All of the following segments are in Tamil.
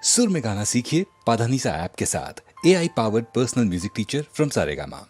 सुर में गाना सीखिए पाधानीसा ऐप के साथ। AI powered personal music teacher from Saregama.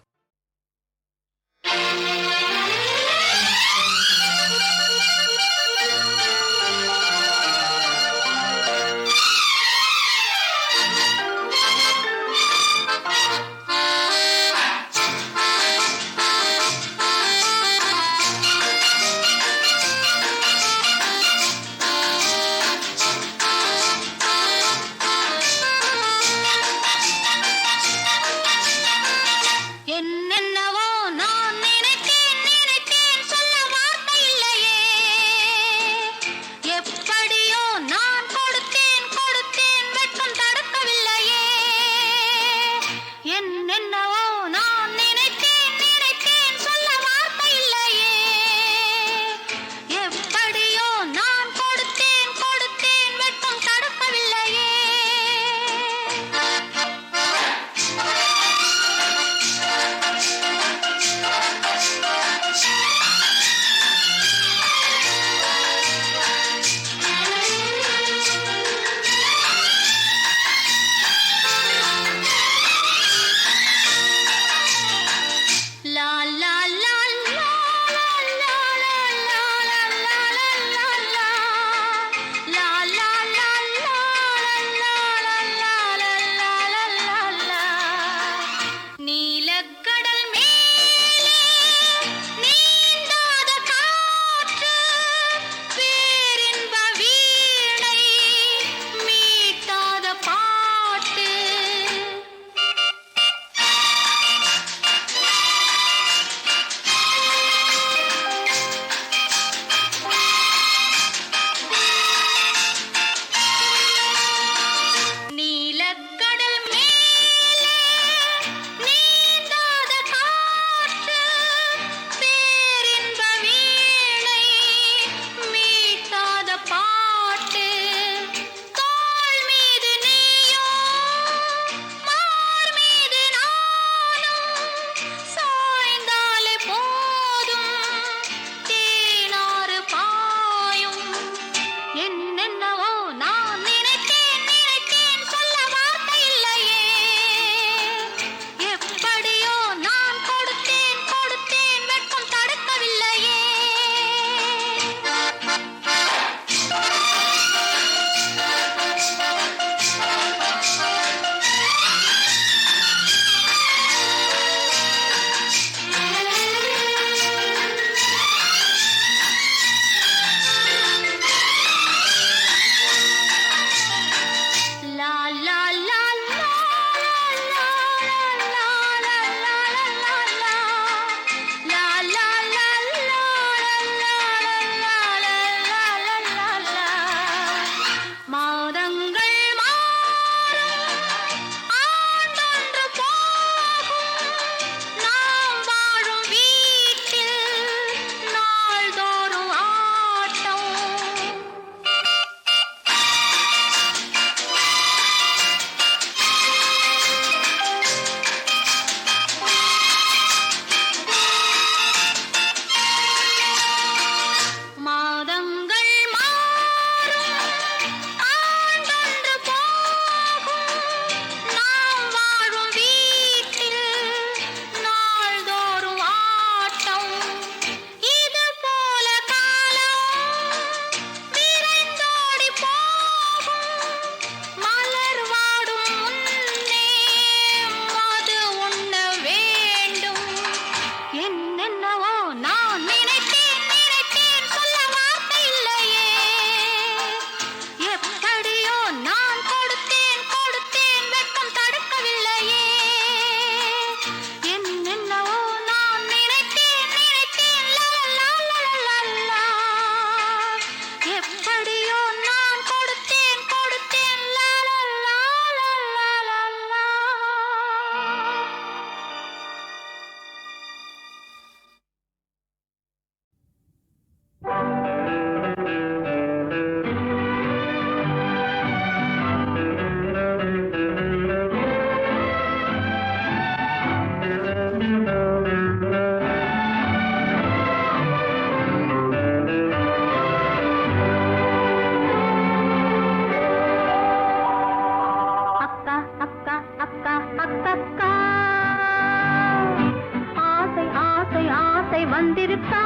வந்திருக்கா,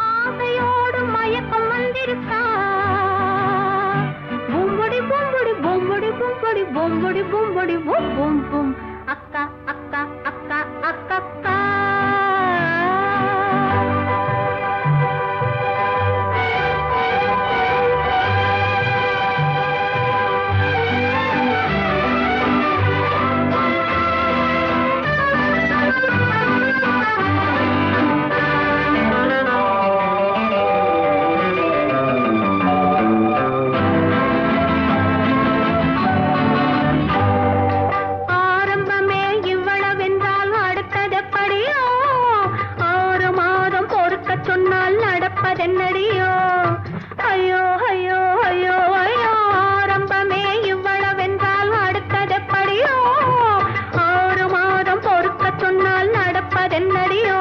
ஆசையோடு மயக்கம் வந்திருக்கா. பொம்படி பொம்படி பொம்படி பொம்படி பொம்படி பொம்படி பொம் பொம் பொம். அக்கா அக்கா அக்கா அக்கா. என்னடியோ ஐயோ ஐயோ ஐயோ ஐயோ, ஆரம்பமே இவ்வளவென்றால் அடுத்ததெப்படியோ, 6 மாதம் பொறுக்க சொன்னால் நடப்பதென்னடியோ,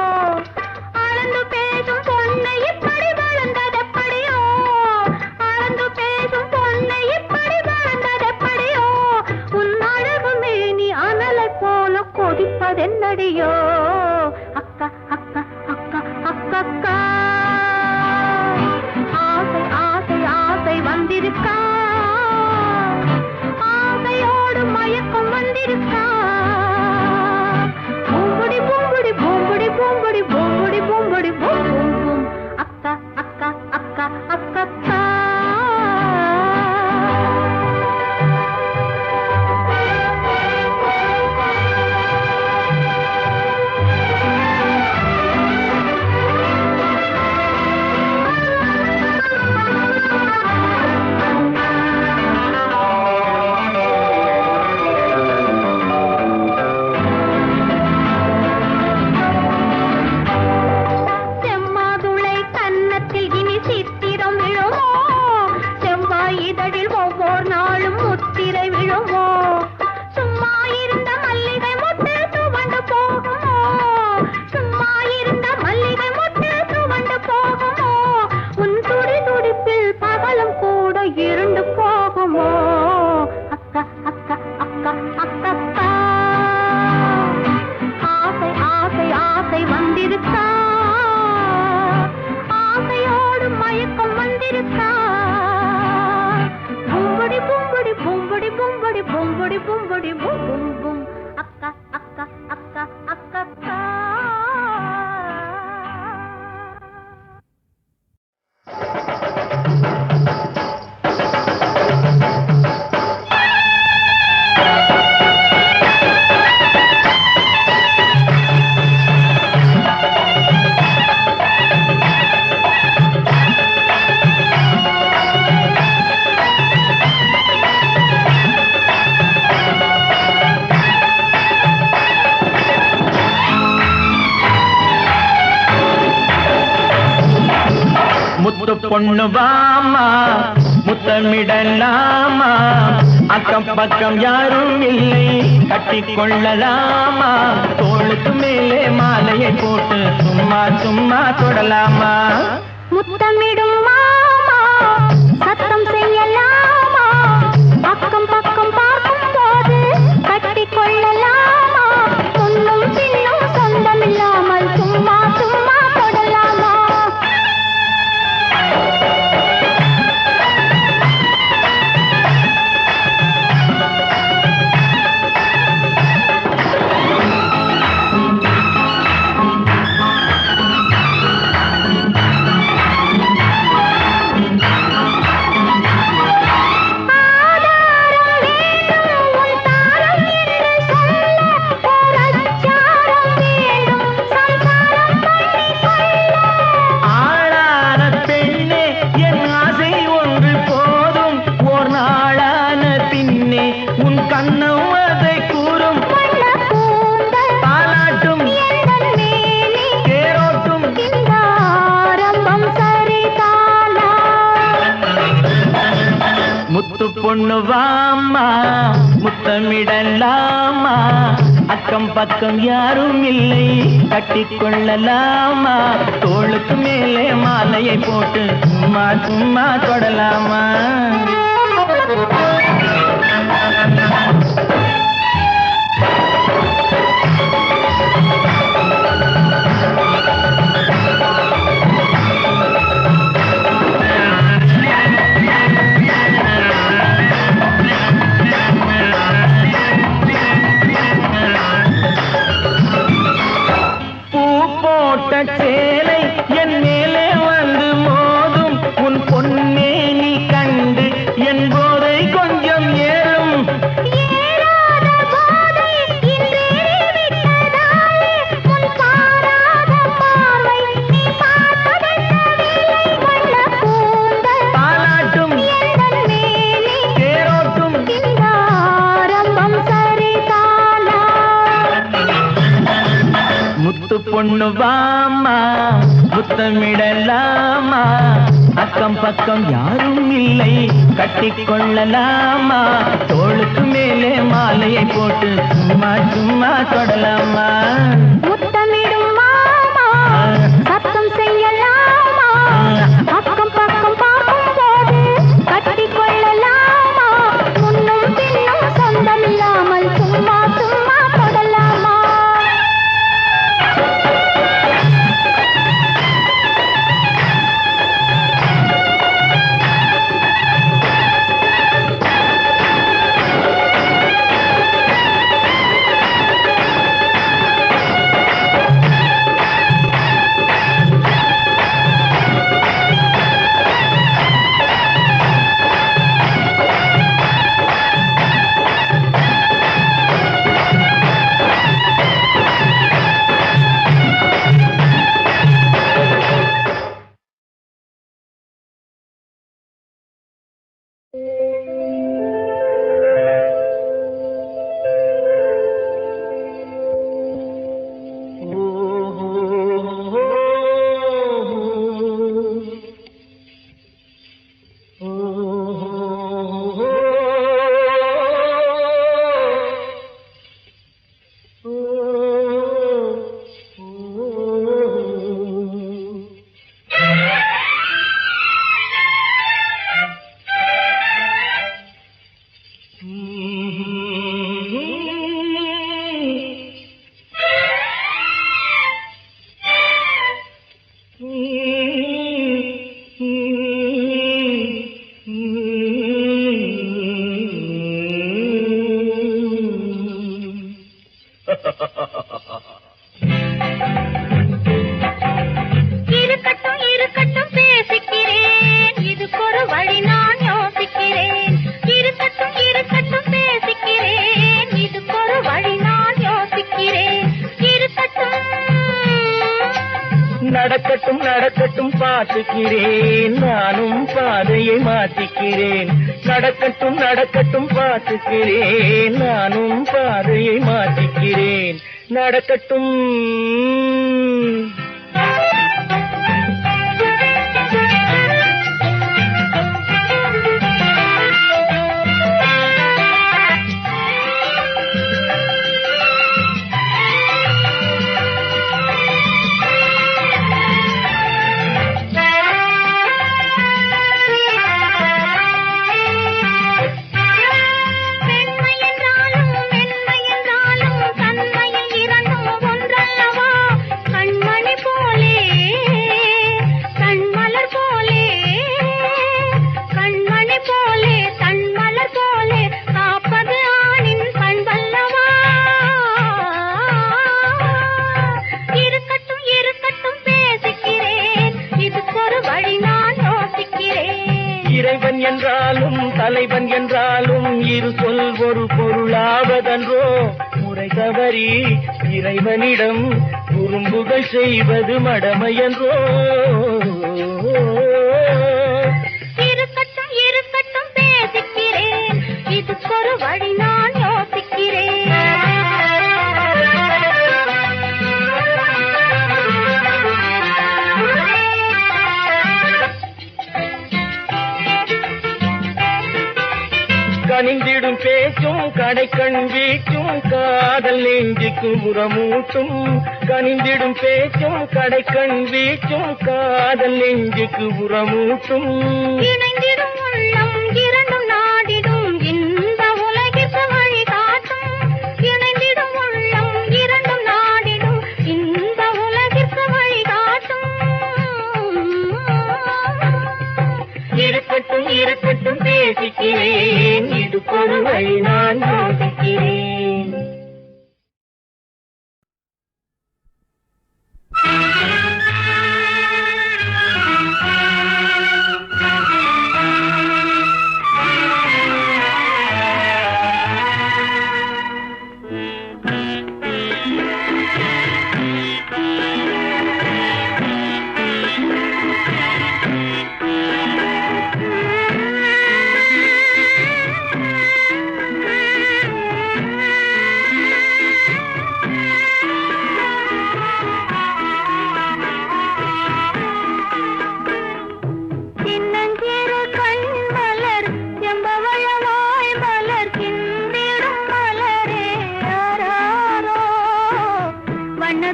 அளந்து பேசும் பொண்ணை இப்படி வளர்ந்ததெப்படியோ, அளந்து பேசும் பொண்ணை இப்படி வளர்ந்ததெப்படியோ, உன் அழகு மேனி அனலை போல கொதிப்பதென்னடியோ. அக்கா அக்கா அக்கா அக்கா. வந்திருக்கா, ஆசையோடு மயக்கம் வந்திருக்கா. பூம்புடி பூம்புடி பூம்புடி பூம்புடி பூம்புடி பூம்புடி பூம் பூம் பூம். அக்கா அக்கா அக்கா அக்கா. பொண்ணு வாமா முத்தமிடலாமா, அக்கம் பக்கம் யாரும் இல்லை கட்டிக்கொள்ளலாமா, தோளுக்கு மேலே மாலையை போட்டு சும்மா சும்மா தொடலாமா. முத்தமிடும் மாமா சத்தம் செய்யலாமா, அக்கம் பக்கம் பார்க்கும் போது கட்டிக்கொள்ளலாமா, முன்னும் பின்னும் சொந்தமில்லாமல் சும்மா சும்மா தொடலாமா. பொண்ணு வாமா முத்தமிடலாமா, அக்கம் பக்கம் யாரும் இல்லை கட்டிக்கொள்ளலாமா, தோளுக்கு மேலே மாலையை போட்டு சும்மா சும்மா தொடலாமா. பொண்ணு வாமா முத்தமிடலாமா அக்கம் பக்கம் யாரும் இல்லை கட்டிக்கொள்ளலாமா தோளுக்கு மேலே மாலையை போட்டு சும்மா சும்மா தொடலாமா முத்தமிடும் மாமா சத்தம் செய்யலாமா அக்கம் பக்கம் பார்க்கும் போது கட்டிக்கொள்ளலாமா முன்னும் பின்னும் சொந்தம் இல்லாமல் சும்மா சும்மா தொடலாமா நடக்கட்டும் நடக்கட்டும் பார்த்துக்கிறேன் நானும் பாதையை மாற்றிக்கிறேன் நடக்கட்டும் நடக்கட்டும் பார்த்துக்கிறேன் நானும் பாதையை மாற்றிக்கிறேன் நடக்கட்டும் இறைவன் என்றாலும் தலைவன் என்றாலும் இரு சொல் ஒரு பொருளாவதன்றோ முறை தவறி இறைவனிடம் குறும்புகள் செய்வது மடமையன்றோ இருக்கட்டும் இருக்கட்டும் பேசிக்கிறேன் இதுக்கொரு வழி நான் யோசிக்கிறேன் கனிந்திடும் பேச்சும் கடைக்கண் வீச்சும் காதல் நெஞ்சுக்கு உரமூட்டும் கனிந்திடும் பேச்சும் கடைக்கண் வீச்சும் காதல் நெஞ்சுக்கு உரமூட்டும் இணைந்திடும் உள்ளம் இரண்டும் நாடிடும் இந்த உலகிற்கு வழிகாட்டும் இணைந்திடும் உள்ளம் இரண்டும் நாடிடும் இந்த உலகிற்கு வழிகாட்டும் இருக்கட்டும் இருக்கட்டும் பேசிக்கிறேன் இது பொருளை நான் யோசிக்கிறேன்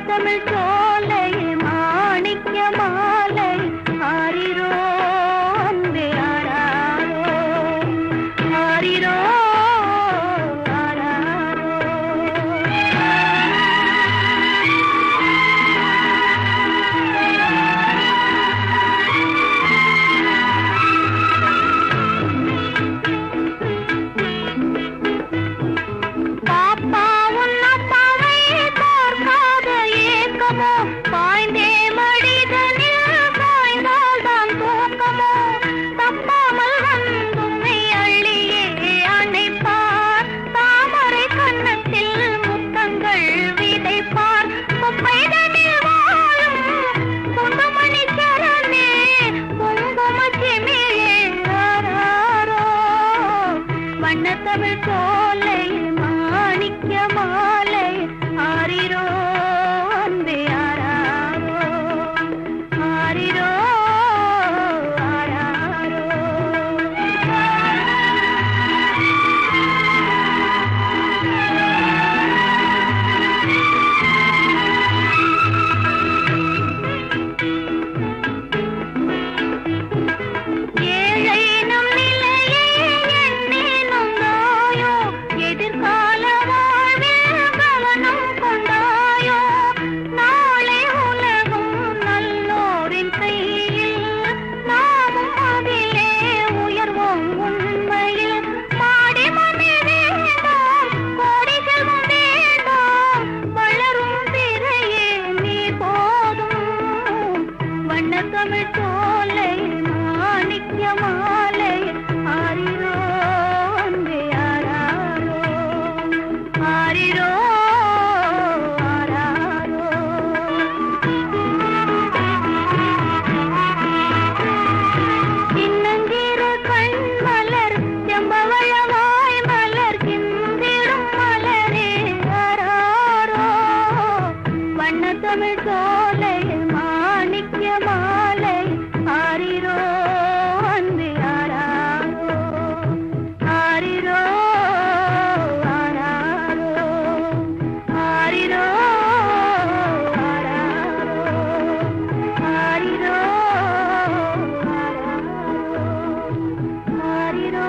தமிழ் சோலை மாணிக்க மாலை ஆரிரோ அன்பே ஆராரோ ஆரிரோ ஆராரோ. பாப்பா உன் அப்பாவை பார்க்காத ஏக்கமோ பாய்ந்தே மடிதனில் பாய்ந்தால் தான் தூக்கமோ தப்பாமல் வந்தும்மை அள்ளியே அணைப்பார் தாமரை கன்னத்தில் முத்தங்கள் விதைப்பார் குப்பைதனில் வாழும் குண்டுமணி சரணே குங்குமச்சிமிழே ஆராரோ வண்ணத்தமிழ் சோலை மாணிக்க மாலை ஆரிரோ அன்பே ஆராரோ ஆரிரோ ஆராரோ. ஏழை நம் நிலையை எண்ணேனும் நாயோ எதிர்கால வாழ்வில் கவனம் கொண்டாயோ நாளை உலகும் நல்லோரின் கையில் நாமும் அதிலே உயர்வோம் உண்மையில் மாடி மணி வேண்டாம் கோடி செல்வம் வேண்டாம் வளரும் திரையே நீ போதும் வண்ணத்தமிழ் சோலை மாணிக்க மாலை ஆரிரோ அன்பே ஆராரோ ஆரிரோ ஆராரோ. சின்னஞ்சிறு கண் மலர் செம்பவழ வாய் மலர் கிந்திடும் மலரே ஆராரோ வண்ணத்தமிழ் சோலை மாணிக்க மாலை ஆரிரோ அன்பே ஆராரோ ஆரிரோ ஆராரோ ஆரிரோ ஆராரோ ஆரிரோ ஆரிரோ ஆரிரோ.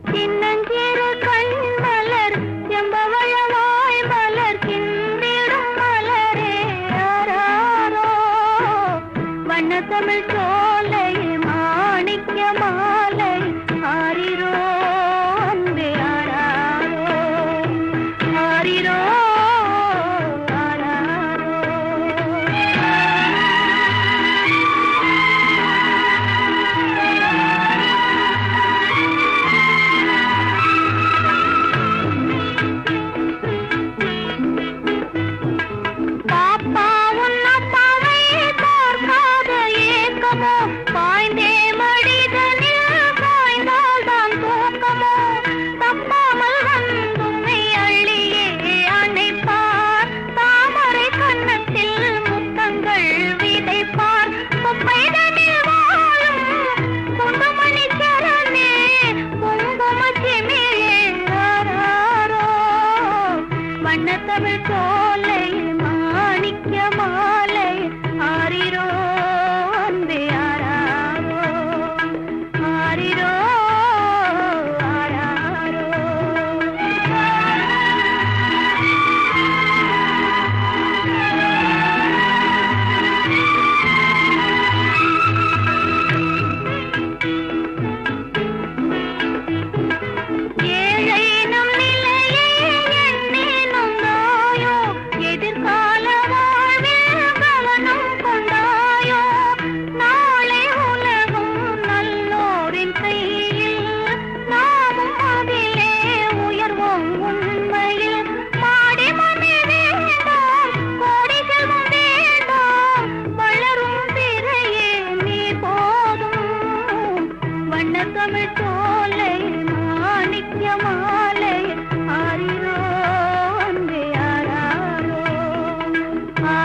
சின்னஞ்சிறு கண் மலர் செம்பவழ வாய் மலர் கிந்திடும் மலரே ஆராரோ வண்ணத்தமிழ் சோலை மாணிக்க மாலை ஆரிரோ அன்பே ஆராரோ ஆரிரோ ஆராரோ. பாப்பா உன் அப்பாவை பார்க்காத ஏக்கமோ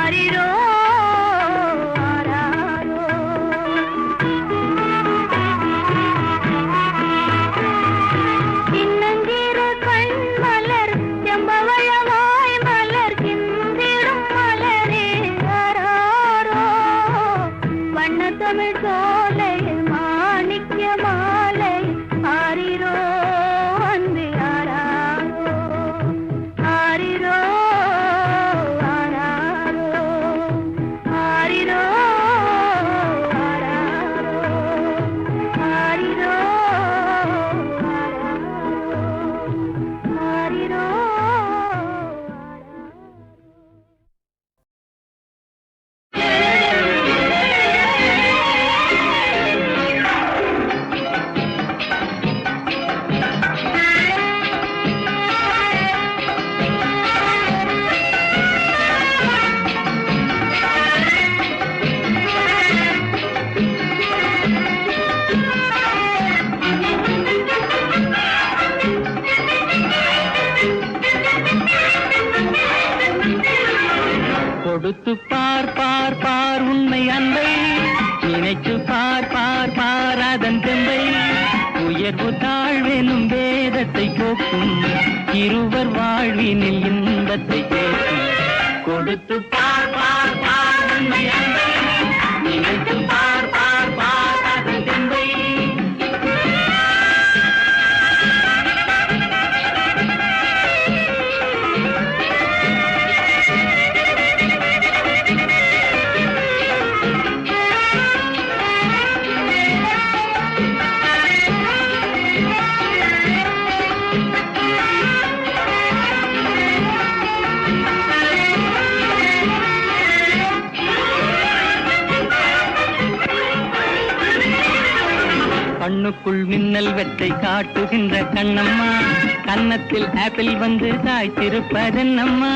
ஆரிரோ ஆராரோ. சின்னஞ்சிறு கண் மலர் செம்பவழவாய் மலர் கிந்திடும் மலரே ஆராரோ. வண்ணத்தமிழ் சோலை மாணிக்க மாலை ஆரிரோ அன்பே ஆராரோ ஆரிரோ ஆராரோ ஆரிரோ ஆராரோ ஆரிரோ ஆரிரோ ஆரிரோ. கொடுத்து பார் பார் பார் உண்மை அன்பை நினைத்து பார் பார் பார் அதன் தெம்பை உயர்வு தாழ்வெனும் வேதத்தை போக்கும் இருவர் வாழ்வினில் இன்பத்தை கேட்கும். கொடுத்து பார் பார் பார் உண்மை அன்பை நினைத்து பார் பார் பார் அதன் தெம்பை. கண்ணுக்குள் மின்னல் வெட்டை காட்டுகின்ற கண்ணம்மா கன்னத்தில் ஆப்பிள் வந்து காய்த்திருப்பதென்னம்மா.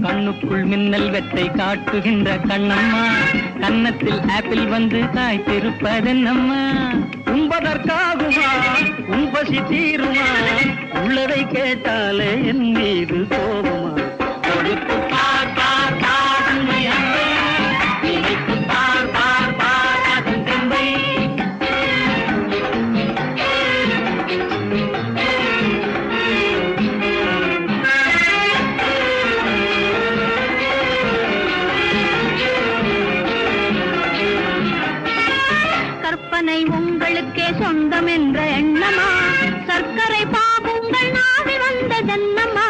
கண்ணுக்குள் மின்னல் வெட்டை காட்டுகின்ற கண்ணம்மா கன்னத்தில் ஆப்பிள் வந்து காய்த்திருப்பதென்னம்மா. உண்பதற்காகுமா உண்பசி தீருமா உள்ளதை கேட்டாலே என் மீது கோபமா. கொடுத்து பார் பார் பார் உண்மை அன்பை நினைத்து பார் பார் பார் அதன் தெம்பை. கற்பனை உங்களுக்கே சொந்தம் என்ற எண்ணமா சர்க்கரை பாகுங்கள் நாவி வந்த ஜன்னமா.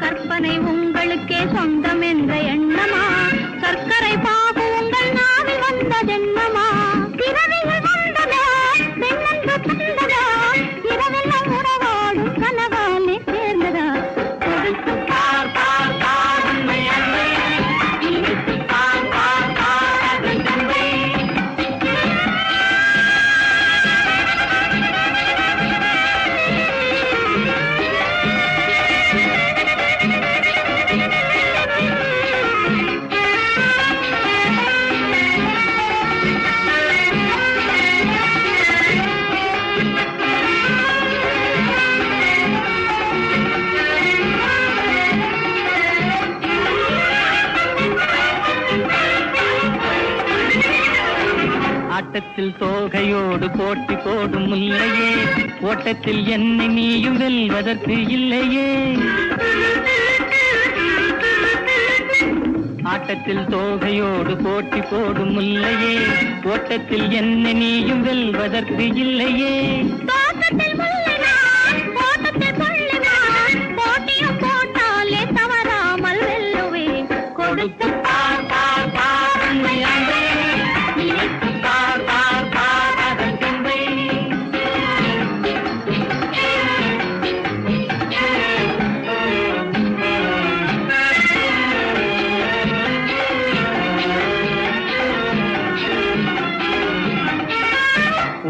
கற்பனை உங்களுக்கே சொந்தம் என்ற எண்ணமா சர்க்கரை பாகுங்கள் நாவி வந்த ஜன்னமா. பிறவிகள் வந்ததா பெண்ணென்று தந்ததா இரவெல்லாம் உறவாடும் கனவாலே சேர்ந்ததா. கொடுத்து பார் பார் பார் உண்மை அன்பை நினைத்து பார் பார் பார் அதன் தெம்பை. ஆட்டத்தில் தோகையோடு போட்டி போடும் முல்லையே ஓட்டத்தில் என்னை நீயும் வெல்வதற்கு இல்லையே. ஆட்டத்தில் தோகையோடு போட்டி போடும் முல்லையே ஓட்டத்தில் என்னை நீயும் வெல்வதற்கு இல்லையே. தோட்டத்தில் முல்லைதான், தோட்டத்தில் கொள்ளைதான், போட்டியும் போட்டாலே தவறாமல் வெல்லுவேன். கொடுத்து பார் பார் பார் உண்மை அன்பை நினைத்து பார் பார் பார் அதன் தெம்பை.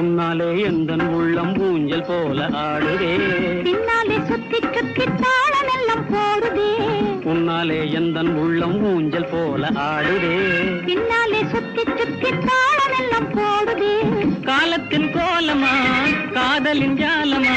உன்னாலே எந்தன் உள்ளம் ஊஞ்சல் போல ஆடுதே பின்னாலே சுத்தி சுத்தி தாளமெல்லாம் போடுதே. உன்னாலே எந்தன் உள்ளம் ஊஞ்சல் போல ஆடுதே பின்னாலே சுத்தி சுத்தி தாளமெல்லாம் போடுதே. காலத்தின் கோலமா காதலின் ஜாலமா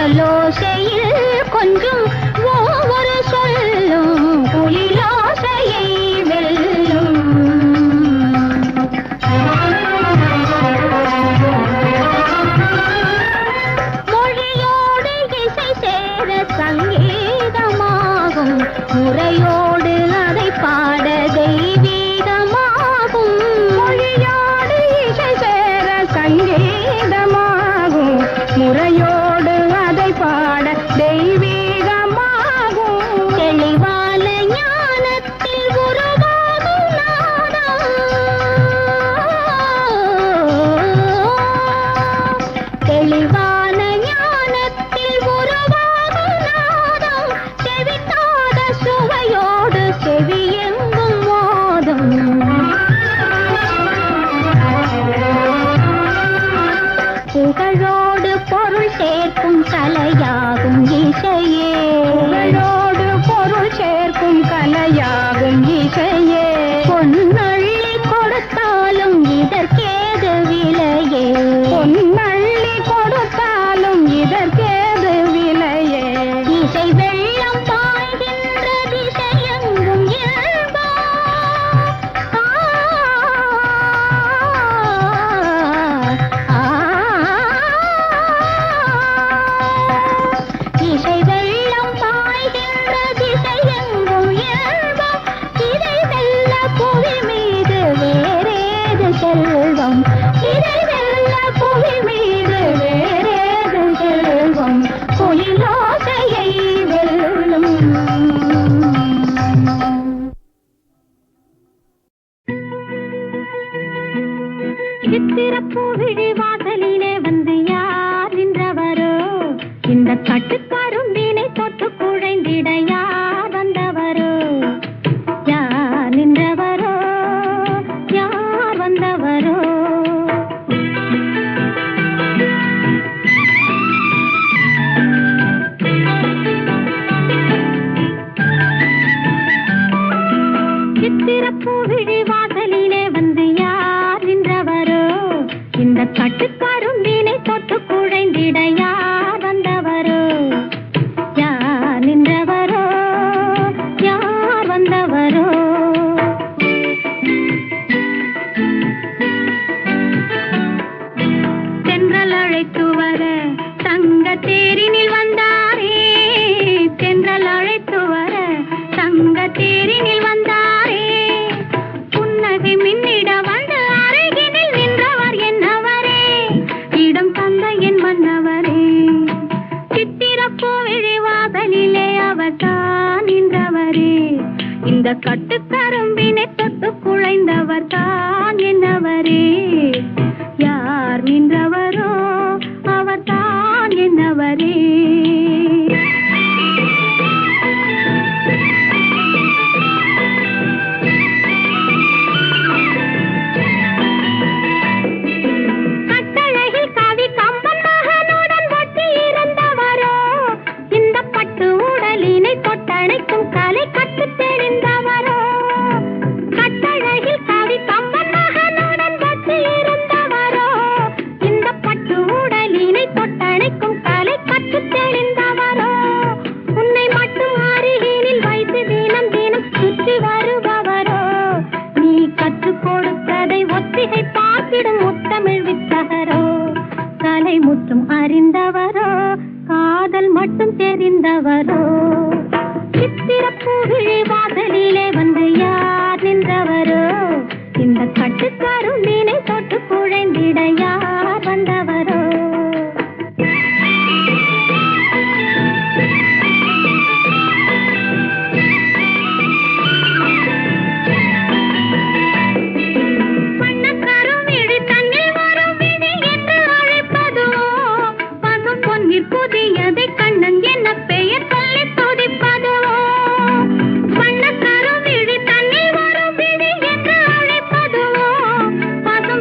குழலோசையில் கொஞ்சம் ஒவ்வொரு சொல்லும் குயிலோசையை வெல்லும். மொழியோடு இசை சேர சங்கீதமாகும், முறையோடு அதை பாட தெய்வீகமாகும். மொழியோடு இசை சேர சங்கீதமாகும், முறையோடு அதை பாட தெய்வீகமாகும். தெளிவான ஞானத்தில் உருவாகும் நாதம், தெளிவான ஞானத்தில் உருவாகும் நாதம், செவிட்டாத சுவையோடு செவியெங்கும் மோதும். புகழோடு பொருள் சேர்க்கும் கலையாகும் இசையே, புகழோடு பொருள் சேர்க்கும் கலையாகும் இசையே. பொன்னள்ளி கொடுத்தாலும் இதற்கேது விலையே, பொன்னள்ளி கொடுத்தாலும் இதற்கேது விலையே. இசை வெள்ளம் பாய்கின்ற திசையெங்கும் இயல்பா, இசை வெள்ளம் பாய்கின்ற திசையெங்கும் இயல்பா. இதை வெல்ல புவி மீது வேறேது செல்வம், இதை வெல்ல புவி மீது வேறேது செல்வம், குயிலோசையை வெல்லும். சித்திரப்பூவிழி வாசலிலே வந்து யார் நின்றவரோ, இந்த கட்டுக்கரும்பினை தொட்டு குழைந்திட யார் வந்தவரோ, யார் நின்றவரோ, யார் வந்தவரோ. சித்திரப்பூவிழி வாசலிலே வந்து யார் நின்றவரோ, இந்த கட்டுக்கரும்பினை தொட்டு குழைந்திட யார் வந்தவரோ, யார் நின்றவரோ, யார் வந்தவரோ. தென்றல் அழைத்து வர தங்க தேரினில் வந்தாரே, தென்றல் அழைத்து வர தங்க தேரினில் வந்தாரே. புன்னகை மின்னிட வந்து அருகினில் நின்றவர் என்னவரே, இடம் தந்த என் மன்னவரே. சித்திரப்பூவிழி வாசலிலே அவர் தான் நின்றவரே, இந்த கட்டுக்கரும்பினை தொட்டு குழைந்தவர் தான் என்னவரே. யார் நின்றவரோ அவர் தான் என்னவரே. கட்டழகில் கவி கம்பன் மகனுடன் ஒட்டி இருந்தவரோ, இந்த பட்டு உடலினை தொட்டணைக்கும் கலை கற்று தெரிந்தவரோ. கட்டழகில் கவி கம்பன் மகனுடன் ஒட்டி இருந்தவரோ, இந்த பட்டு உடலினை தொட்டணைக்கும் கலை கற்று தெரிந்தவரோ. உன்னை மட்டும் அருகினில் வைத்து தினம் தினம் சுற்றி வருபவரோ, நீ கற்றுக் கொடுத்ததை ஒத்திகை பார்த்திடும் முத்தமிழ் வித்தகரோ. கலை முற்றும் அறிந்தவரோ, காதல் மட்டும் தெரிந்தவரோ. சித்திரப்பூவிழி வாசலிலே வந்து யார் நின்றவரோ, இந்த கட்டுக்கரும்பினை தொட்டு குழைந்திட யார் வந்தவரோ. வண்ணக்கருவிழி தன்னில் வரும் விழி என்று அழைப்பதுவோ, பசும் பொன்னிற் புதியதை கண்ணன் என்ன பெயர் சொல்லி துதிப்பதுவோ. வண்ணக்கருவிழி தன்னில் வரும் விழி என்று அழைப்பதுவோ, பசும்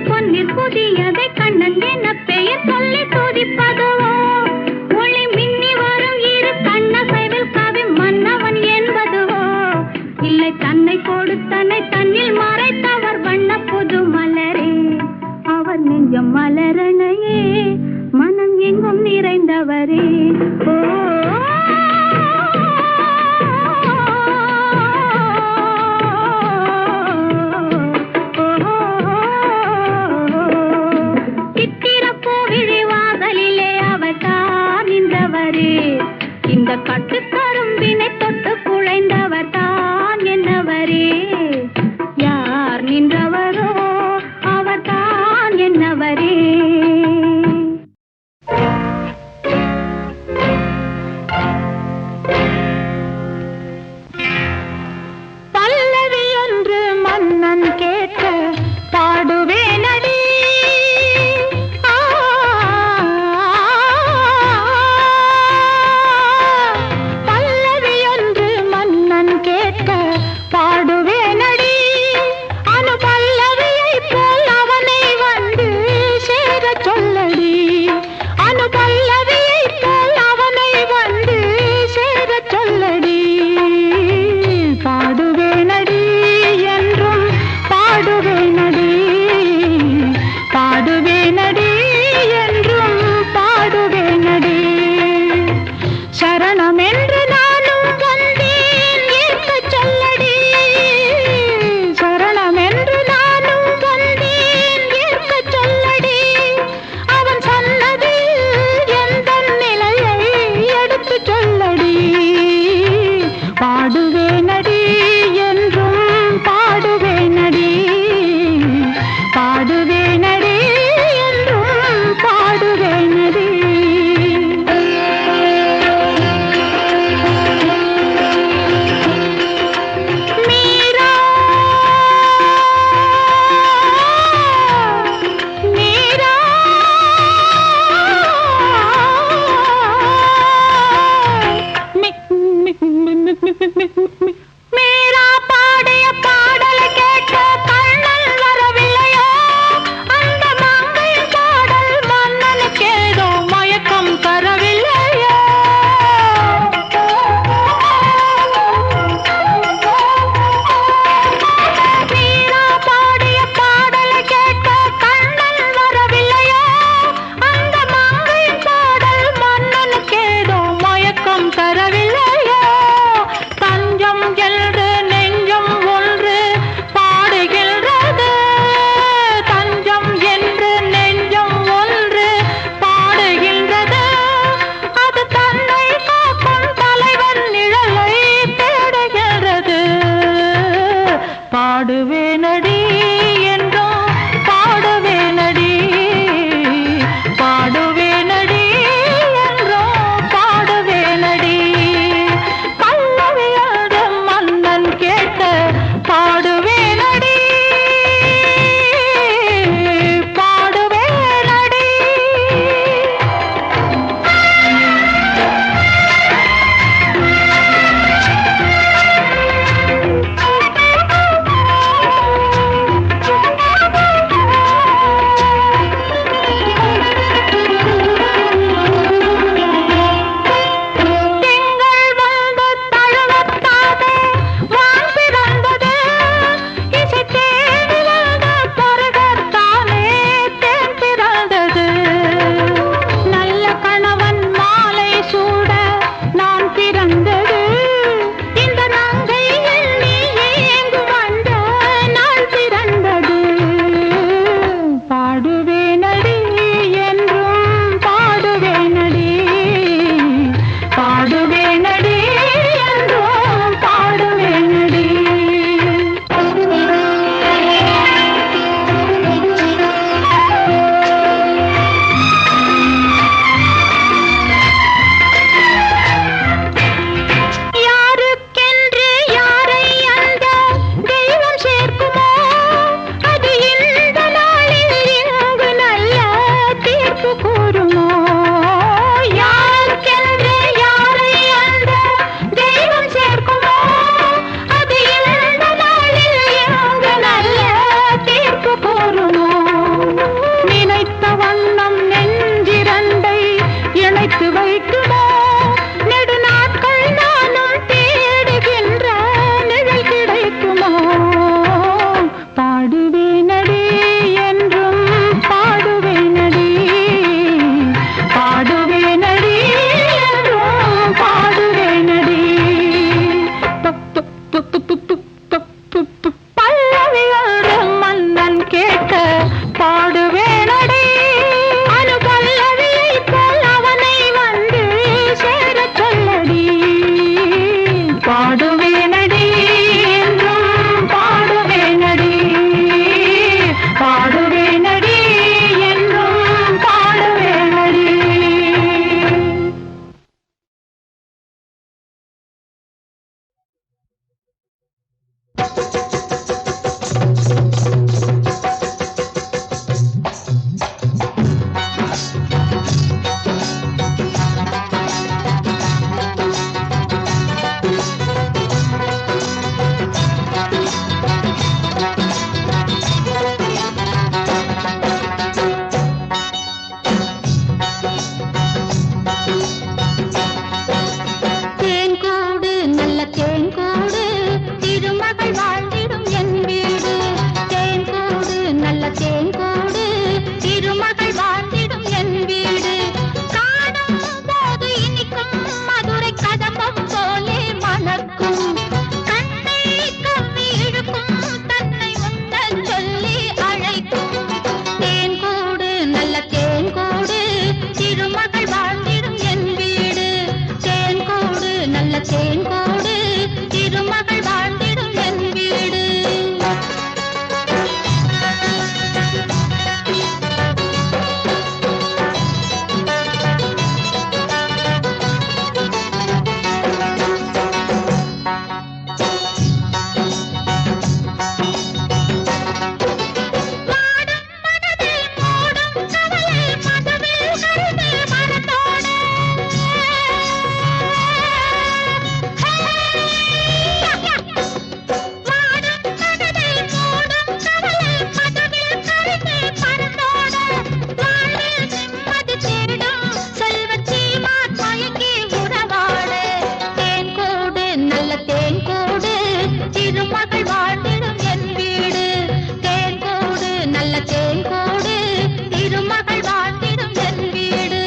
எங்கும் நிறைந்தவரே. ஓ இந்த கட்டுக்கரும்பினை தொட்டு குழைந்தவர் தான் என்னவரே. யார் நின்றவரோ அவர் தான் என்னவரே. பல்லவி ஒன்று மன்னன் கேட்க பாடுவேனடி. பாடுவேனடி அனு பல்லவியை போல் அவனை வந்து சேர சொல்லடி. அனு பல்லவியை போல் அவனை வந்து சேர சொல்லடி. பாடுவேனடி என்றும் பாடுவேனடி. பாடுவேனடி என்றும் பாடுவேனடி. சரணம் என்று நானும் வந்தேன் ஏற்க சொல்லடி. சரணம் என்று நானும் வந்தேன் ஏற்க சொல்லடி. அவன் சொன்னதில் எந்த நிலையை எடுத்து சொல்லடி. பாடுவேனடி என்றும் பாடுவேனடி. பாடுவேனடி என்றும் பாடுவேனடி. மீரா பாடிய பாடலை கேட்டு கண்ணன் வரவில்லையோ. தேன்கூடு திருமகள் வாழ்ந்திடும் என் வீடு.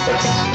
Thank you.